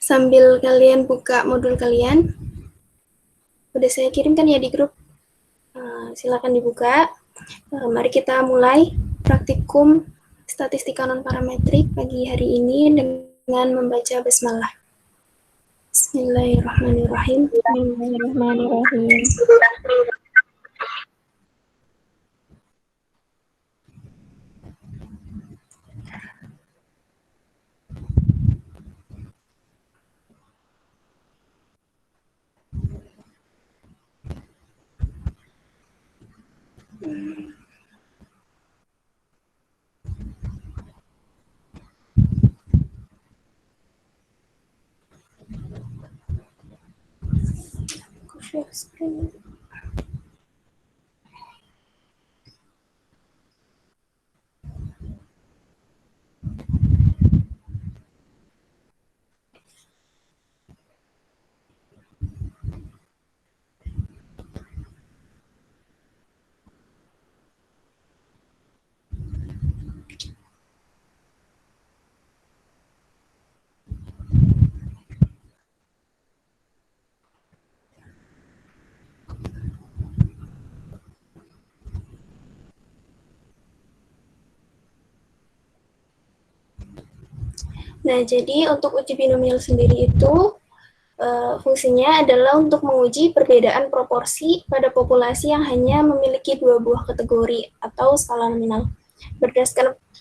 Sambil kalian buka modul kalian, udah saya kirimkan ya di grup. Silakan dibuka. Mari kita mulai praktikum statistika non-parametrik pagi hari ini dengan membaca basmalah. Bismillahirrahmanirrahim. Bismillahirrahmanirrahim. Share screen. Nah, jadi untuk uji binomial sendiri itu fungsinya adalah untuk menguji perbedaan proporsi pada populasi yang hanya memiliki dua buah kategori atau skala nominal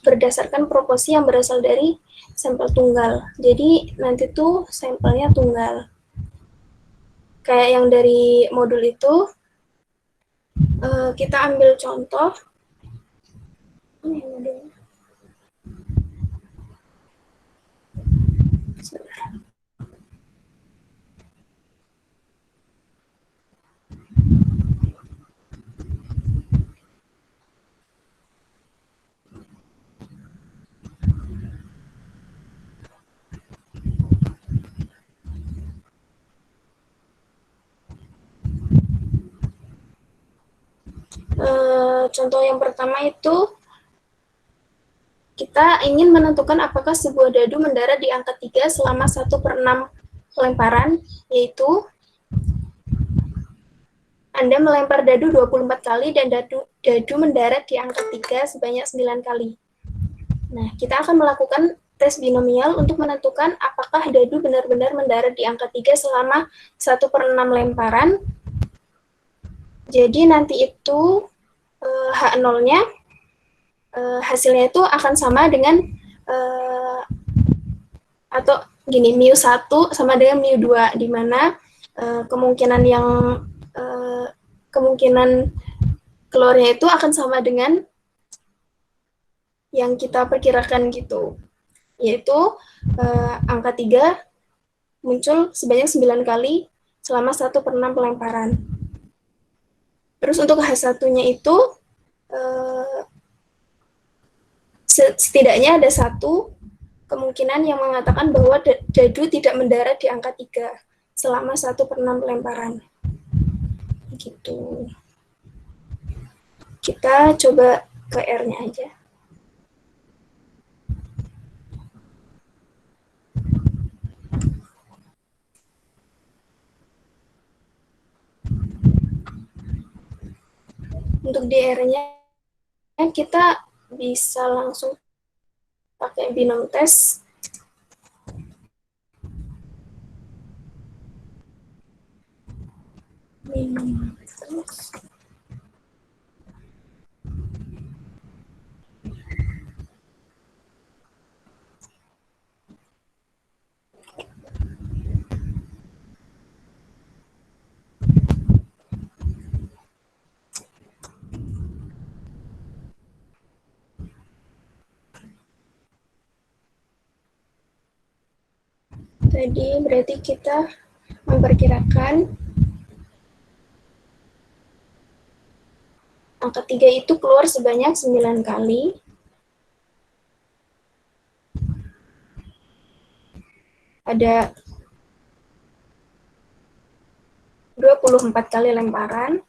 berdasarkan proporsi yang berasal dari sampel tunggal. Jadi nanti tuh sampelnya tunggal. Kayak yang dari modul itu, kita ambil contoh. Contoh yang pertama itu kita ingin menentukan apakah sebuah dadu mendarat di angka 3 selama 1/6 pelemparan, yaitu Anda melempar dadu 24 kali dan dadu mendarat di angka 3 sebanyak 9 kali. Nah, kita akan melakukan tes binomial untuk menentukan apakah dadu benar-benar mendarat di angka 3 selama 1/6 lemparan. Jadi nanti itu H0-nya hasilnya itu akan sama dengan atau gini, mu1 sama dengan mu2, di mana kemungkinan keluarnya itu akan sama dengan yang kita perkirakan gitu, yaitu angka 3 muncul sebanyak 9 kali selama 1/6 pelemparan. Terus untuk H1-nya itu setidaknya ada satu kemungkinan yang mengatakan bahwa dadu tidak mendarat di angka 3 selama 1/6 pelemparan. Gitu. Kita coba ke R-nya aja. Untuk di R-nya kita bisa langsung pakai binom tes. Binom tes. Tadi berarti kita memperkirakan angka 3 itu keluar sebanyak 9 kali. Ada 24 kali lemparan.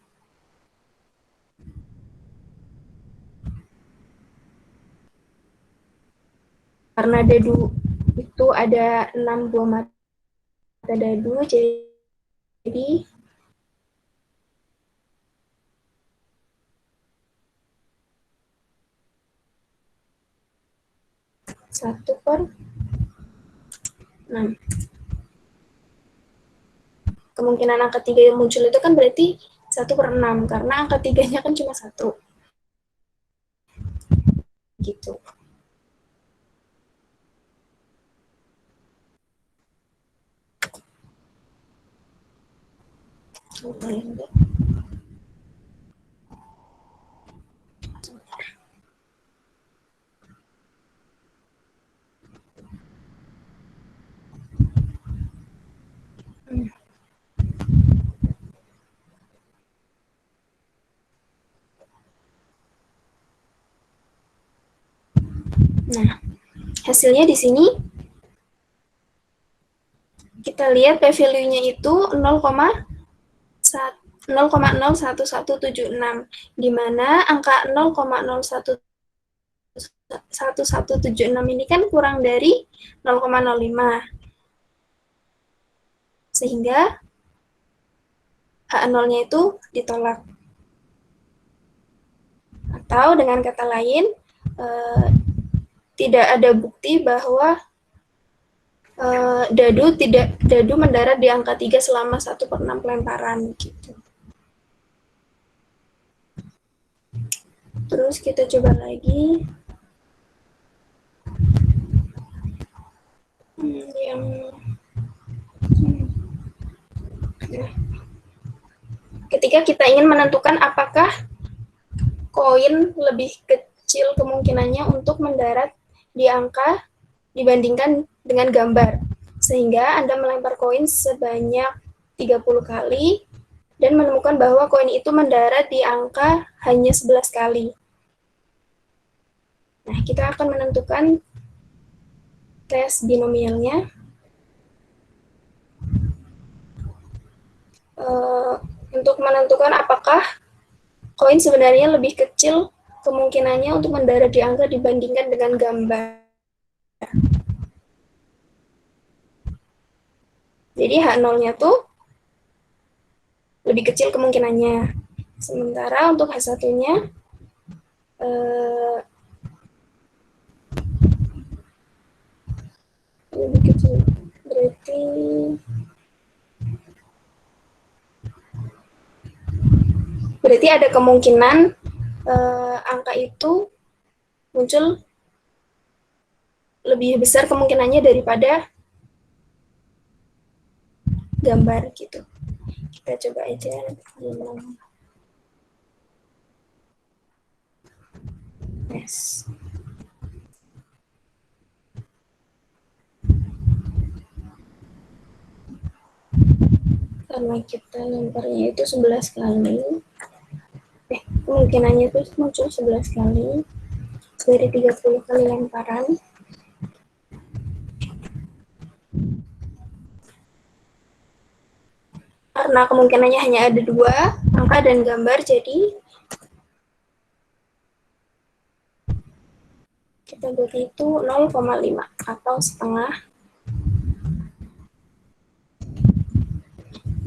Karena dadu itu ada 6 buah mata, dadu, jadi 1/6. Kemungkinan angka 3 yang muncul itu kan berarti 1/6, karena angka 3-nya kan cuma 1. Gitu. Nah, hasilnya di sini kita lihat p-value-nya itu 0,01176, di mana angka 0,01176 ini kan kurang dari 0,05. Sehingga H0-nya itu ditolak. Atau dengan kata lain, tidak ada bukti bahwa dadu mendarat di angka 3 selama 1/6 pelemparan gitu. Terus kita coba lagi yang ketika kita ingin menentukan apakah koin lebih kecil kemungkinannya untuk mendarat di angka dibandingkan dengan gambar. Sehingga Anda melempar koin sebanyak 30 kali dan menemukan bahwa koin itu mendarat di angka hanya 11 kali. Nah, kita akan menentukan tes binomialnya. Untuk menentukan apakah koin sebenarnya lebih kecil kemungkinannya untuk mendarat di angka dibandingkan dengan gambar. Jadi H0-nya tuh lebih kecil kemungkinannya. Sementara untuk H1-nya lebih kecil. Berarti ada kemungkinan angka itu muncul lebih besar kemungkinannya daripada gambar gitu. Kita coba aja. Yes. Karena kita lemparnya itu 11 kali. Kemungkinannya itu muncul 11 kali dari 30 kali lemparan. Karena kemungkinannya hanya ada 2, angka dan gambar, jadi kita beri itu 0,5 atau setengah.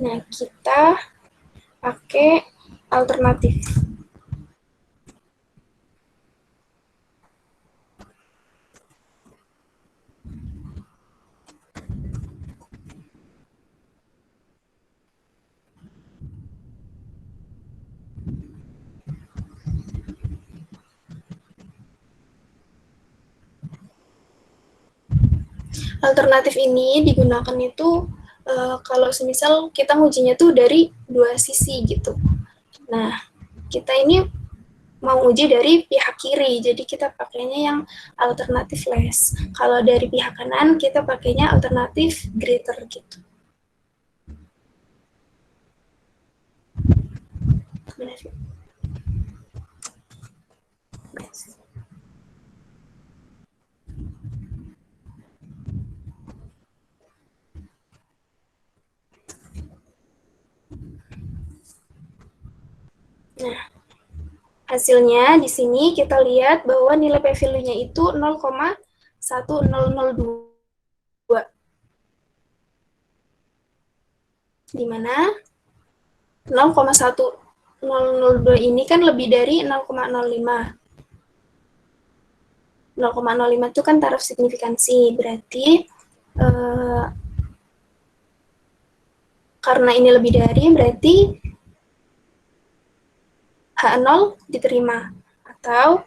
Nah, kita pakai alternatif. Alternatif ini digunakan itu kalau semisal kita ngujinya tuh dari 2 sisi gitu. Nah, kita ini mau uji dari pihak kiri, jadi kita pakainya yang alternatif less. Kalau dari pihak kanan, kita pakainya alternatif greater gitu. Nah, hasilnya di sini kita lihat bahwa nilai p-value-nya itu 0,1002. di mana 0,1002 ini kan lebih dari 0,05. 0,05 itu kan taraf signifikansi, berarti karena ini lebih dari, berarti H0 diterima. Atau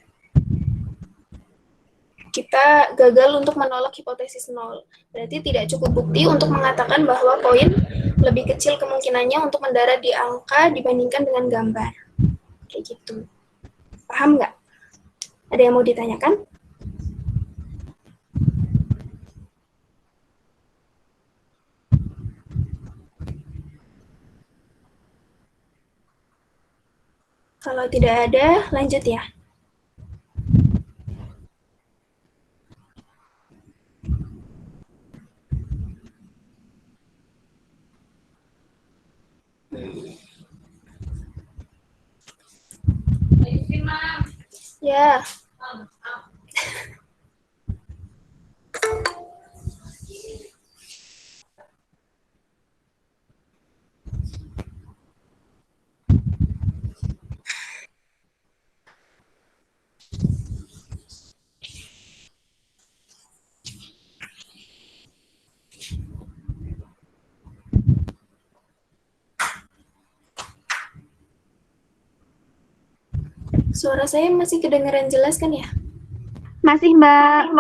kita gagal untuk menolak hipotesis 0. Berarti tidak cukup bukti untuk mengatakan bahwa koin lebih kecil kemungkinannya untuk mendarat di angka dibandingkan dengan gambar. Kayak gitu. Paham nggak? Ada yang mau ditanyakan? Kalau tidak ada, lanjut ya. Ya. Suara saya masih kedengaran jelas kan ya? Masih, Mbak.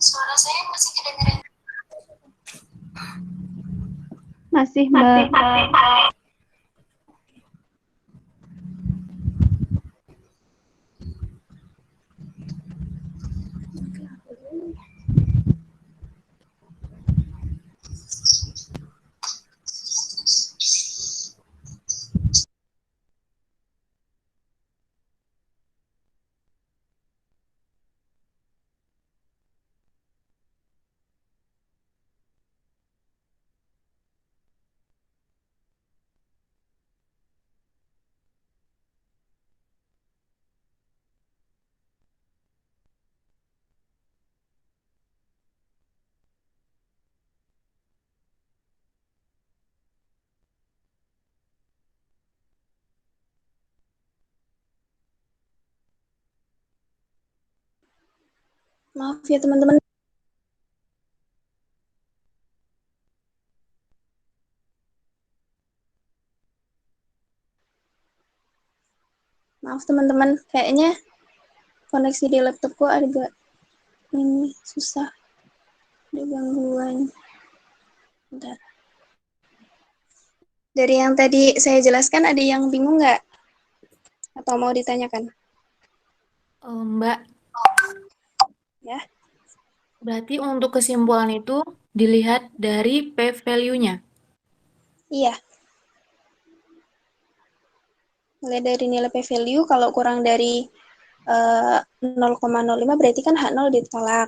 Suara saya masih kedengaran. Masih, Mbak. Maaf ya teman-teman. Maaf teman-teman, kayaknya koneksi di laptopku agak ini susah. Ada gangguan. Bentar. Dari yang tadi saya jelaskan, ada yang bingung nggak? Atau mau ditanyakan? Mbak, Ya. berarti untuk kesimpulan itu dilihat dari p-value-nya. Iya. Mulai dari nilai p-value, kalau kurang dari 0,05 berarti kan H0 ditolak.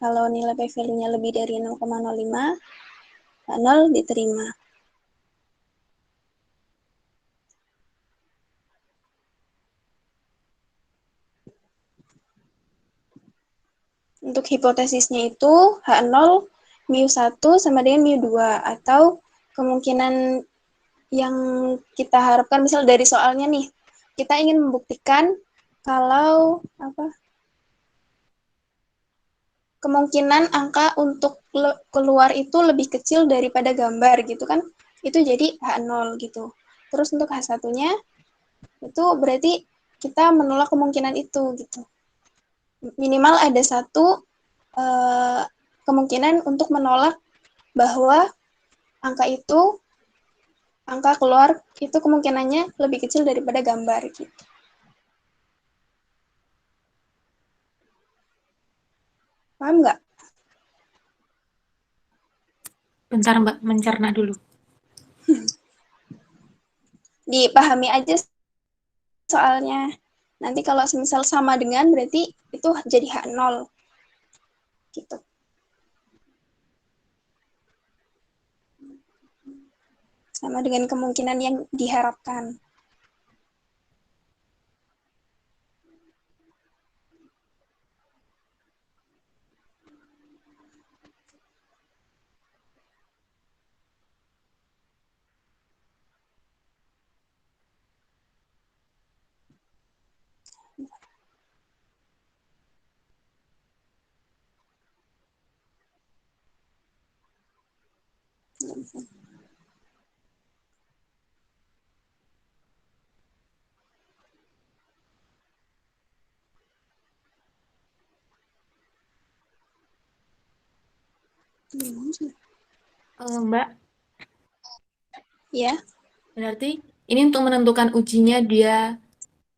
Kalau nilai p-value-nya lebih dari 0,05, H0 diterima. Untuk hipotesisnya itu H0 mu1 sama dengan mu2, atau kemungkinan yang kita harapkan, misal dari soalnya nih, kita ingin membuktikan kalau kemungkinan angka untuk keluar itu lebih kecil daripada gambar gitu kan, itu jadi H0 gitu. Terus untuk H1-nya itu berarti kita menolak kemungkinan itu gitu. Minimal ada satu kemungkinan untuk menolak bahwa angka keluar itu kemungkinannya lebih kecil daripada gambar gitu. Paham nggak? Bentar Mbak, mencerna dulu. Dipahami aja soalnya. Nanti kalau semisal sama dengan berarti itu jadi H0. Gitu. Sama dengan kemungkinan yang diharapkan. Mbak, Ya. berarti ini untuk menentukan ujinya dia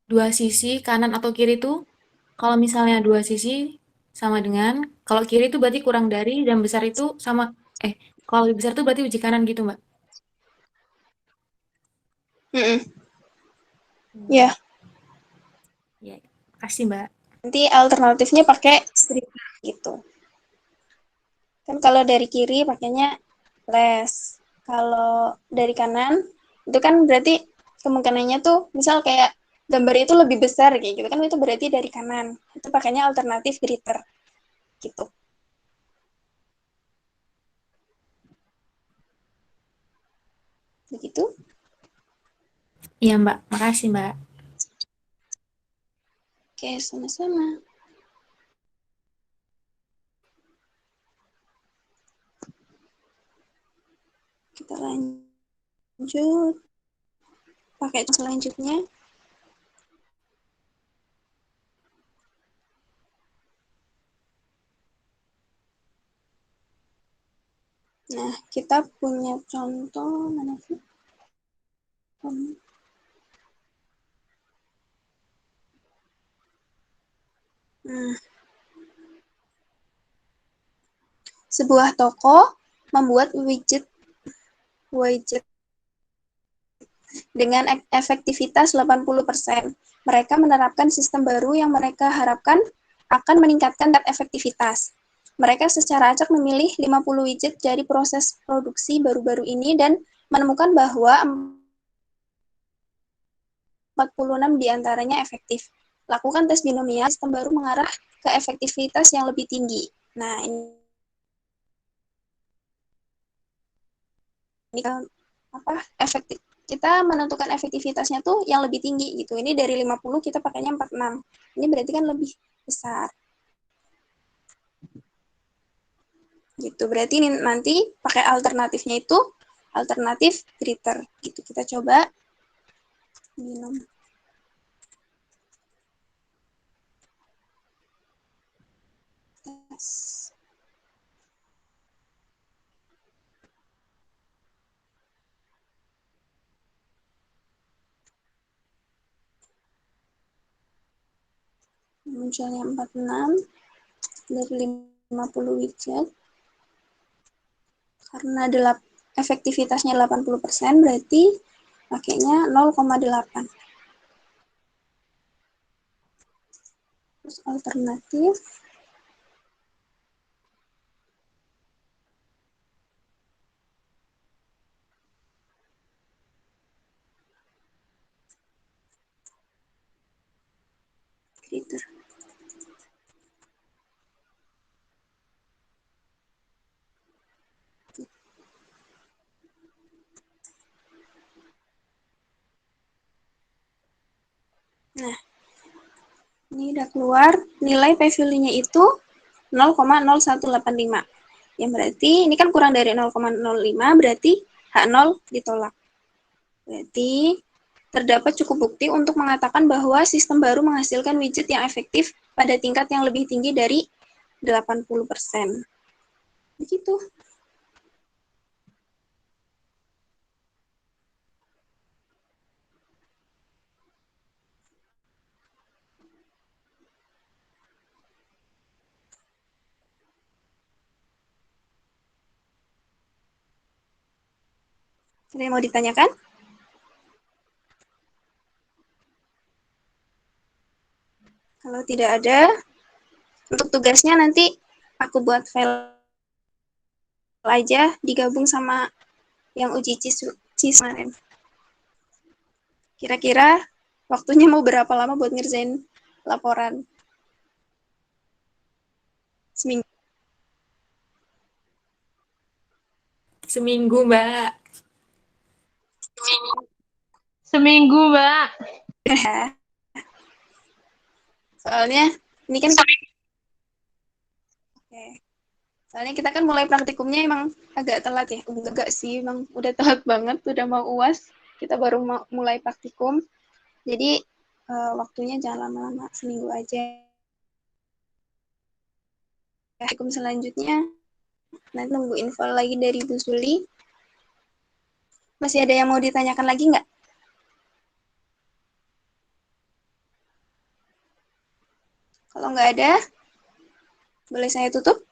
dua sisi kanan atau kiri itu, kalau misalnya dua sisi sama dengan, kalau kiri itu berarti kurang dari, dan besar itu sama, kalau lebih besar itu berarti uji kanan gitu Mbak? Ya. Ya, kasih Mbak. Nanti alternatifnya pakai stripper gitu. Kan kalau dari kiri pakainya less. Kalau dari kanan itu kan berarti kemungkinannya tuh misal kayak gambar itu lebih besar kayak gitu kan, itu berarti dari kanan. Itu pakainya alternatif greater gitu. Begitu. Iya Mbak, makasih Mbak. Oke, sama-sama. Kita lanjut. Pakai selanjutnya. Nah, kita punya contoh mana sih? Nah, sebuah toko membuat widget dengan efektivitas 80%. Mereka menerapkan sistem baru yang mereka harapkan akan meningkatkan tingkat efektivitas. Mereka secara acak memilih 50 widget dari proses produksi baru-baru ini dan menemukan bahwa 46 diantaranya efektif. Lakukan tes binomial, sistem baru mengarah ke efektivitas yang lebih tinggi. Nah, ini kan efektif. Kita menentukan efektivitasnya tuh yang lebih tinggi gitu. Ini dari 50 kita pakainya 46. Ini berarti kan lebih besar. Gitu. Berarti ini nanti pakai alternatifnya itu alternatif greater gitu. Kita coba minum. Tes. Munculnya 46 dari 50 widget. Karena efektivitasnya 80%, berarti pakainya 0,8. Terus alternatif greater. Nah, ini udah keluar nilai p-value-nya itu 0,0185. Yang berarti ini kan kurang dari 0,05, berarti H0 ditolak. Berarti terdapat cukup bukti untuk mengatakan bahwa sistem baru menghasilkan widget yang efektif pada tingkat yang lebih tinggi dari 80%. Begitu. Ada yang mau ditanyakan? Kalau tidak ada, untuk tugasnya nanti aku buat file aja digabung sama yang uji CIS kemarin. Kira-kira waktunya mau berapa lama buat ngerjain laporan? Seminggu. Seminggu, Mbak. Seminggu, Mbak. Soalnya ini kan oke. Soalnya kita kan mulai praktikumnya emang agak telat ya. Enggak sih, emang udah telat banget, udah mau UAS. Kita baru mulai praktikum. Jadi waktunya jangan lama-lama, seminggu aja. Praktikum selanjutnya nanti nunggu info lagi dari Bu Suli. Masih ada yang mau ditanyakan lagi nggak? Kalau nggak ada, boleh saya tutup?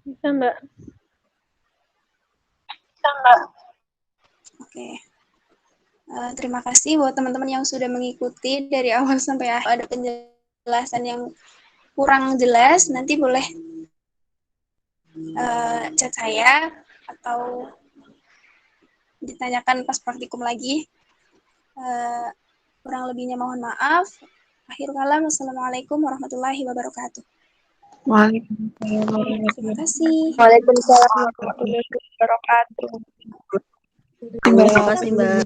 Bisa, Mbak. Oke. Terima kasih buat teman-teman yang sudah mengikuti dari awal sampai akhir. Ada penjelasan yang kurang jelas, nanti boleh chat saya atau ditanyakan pas praktikum lagi. Kurang lebihnya mohon maaf. Akhir kalam, wassalamualaikum warahmatullahi wabarakatuh. Terima kasih. Waalaikumsalam warahmatullahi wabarakatuh. Terima kasih, Mbak.